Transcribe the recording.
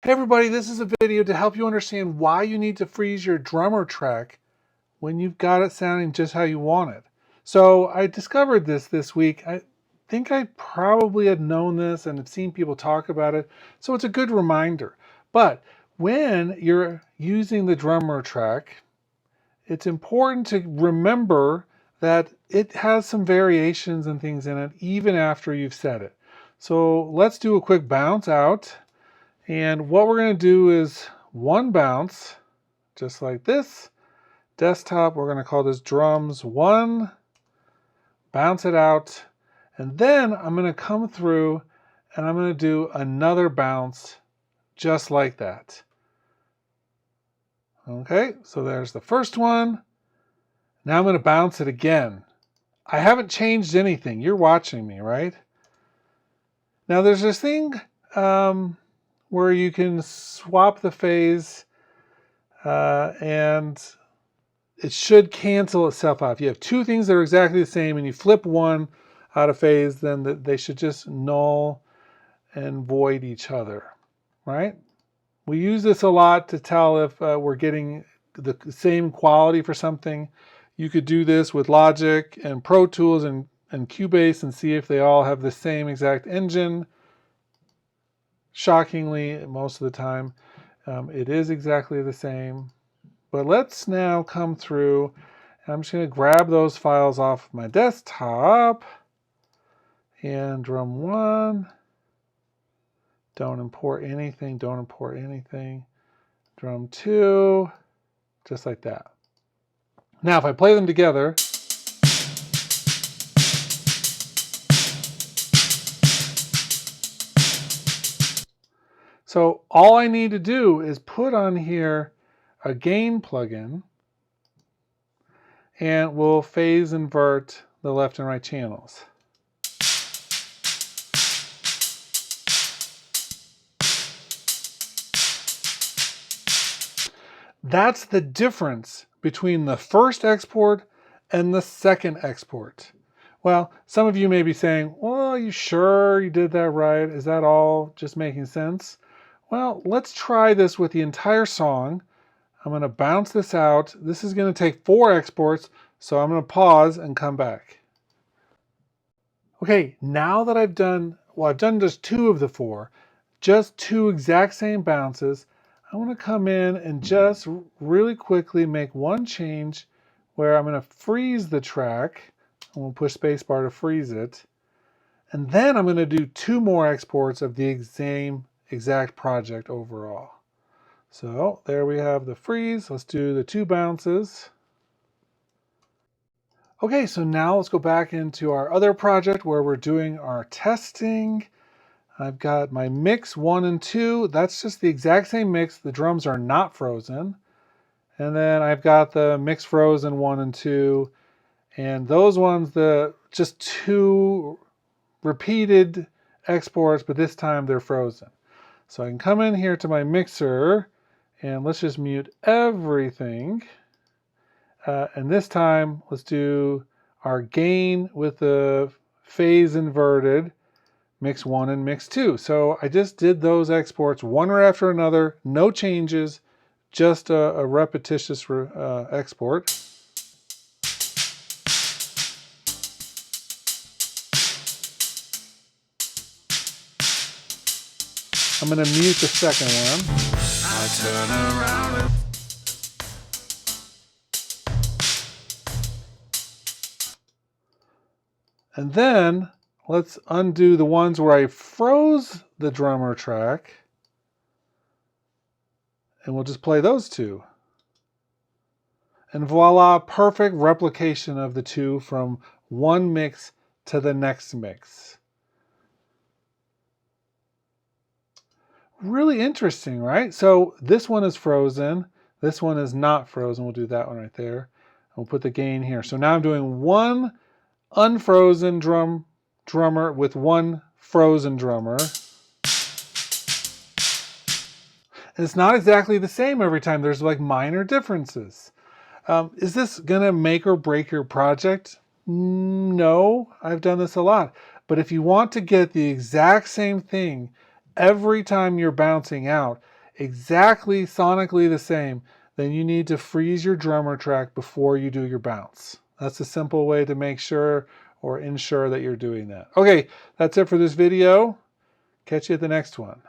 Hey everybody, this is a video to help you understand why you need to freeze your drummer track when you've got it sounding just how you want it. So I discovered this week. I think I probably had known this and have seen people talk about it, so it's a good reminder. But when you're using the drummer track, it's important to remember that it has some variations and things in it even after you've set it. So let's do a quick bounce out. And what we're going to do is one bounce, just like this. Desktop, we're going to call this drums 1, bounce it out, and then I'm going to come through and I'm going to do another bounce just like that. Okay, so there's the first one. Now I'm going to bounce it again. I haven't changed anything. You're watching me, right? Now there's this thing where you can swap the phase and it should cancel itself out. If you have two things that are exactly the same and you flip one out of phase, then they should just null and void each other, right? We use this a lot to tell if we're getting the same quality for something. You could do this with Logic and Pro Tools and Cubase and see if they all have the same exact engine. Shockingly, most of the time, it is exactly the same. But let's now come through, and I'm just going to grab those files off my desktop. And drum 1, don't import anything, don't import anything. Drum 2, just like that. Now if I play them together, so all I need to do is put on here a gain plugin, and we'll phase invert the left and right channels. That's the difference between the first export and the second export. Well, some of you may be saying, well, are you sure you did that right? Is that all just making sense? Well, let's try this with the entire song. I'm going to bounce this out. This is going to take 4 exports, so I'm going to pause and come back. Okay, now that I've done just 2 of the 4, just 2 exact same bounces, I want to come in and just really quickly make one change where I'm going to freeze the track. I'm going to push spacebar to freeze it. And then I'm going to do 2 more exports of the same exact project overall. So there we have the freeze. Let's do the 2 bounces. Okay, so now let's go back into our other project where we're doing our testing. I've got my mix 1 and 2. That's just the exact same mix. The drums are not frozen. And then I've got the mix frozen 1 and 2. And those ones, just 2 repeated exports, but this time they're frozen. So I can come in here to my mixer and let's just mute everything. And this time, let's do our gain with the phase inverted, mix 1 and mix 2. So I just did those exports one right after another, no changes, just a repetitious export. I'm going to mute the second one. I turn around. And then let's undo the ones where I froze the drummer track. And we'll just play those 2. And voila, perfect replication of the 2 from one mix to the next mix. Really interesting, right? So this one is frozen. This one is not frozen. We'll do that one right there. We'll put the gain here. So now I'm doing one unfrozen drummer with one frozen drummer. And it's not exactly the same every time. There's like minor differences. Is this gonna make or break your project? No, I've done this a lot. But if you want to get the exact same thing every time you're bouncing out, exactly sonically the same, then you need to freeze your drummer track before you do your bounce. That's a simple way to make sure or ensure that you're doing that. Okay, that's it for this video. Catch you at the next one.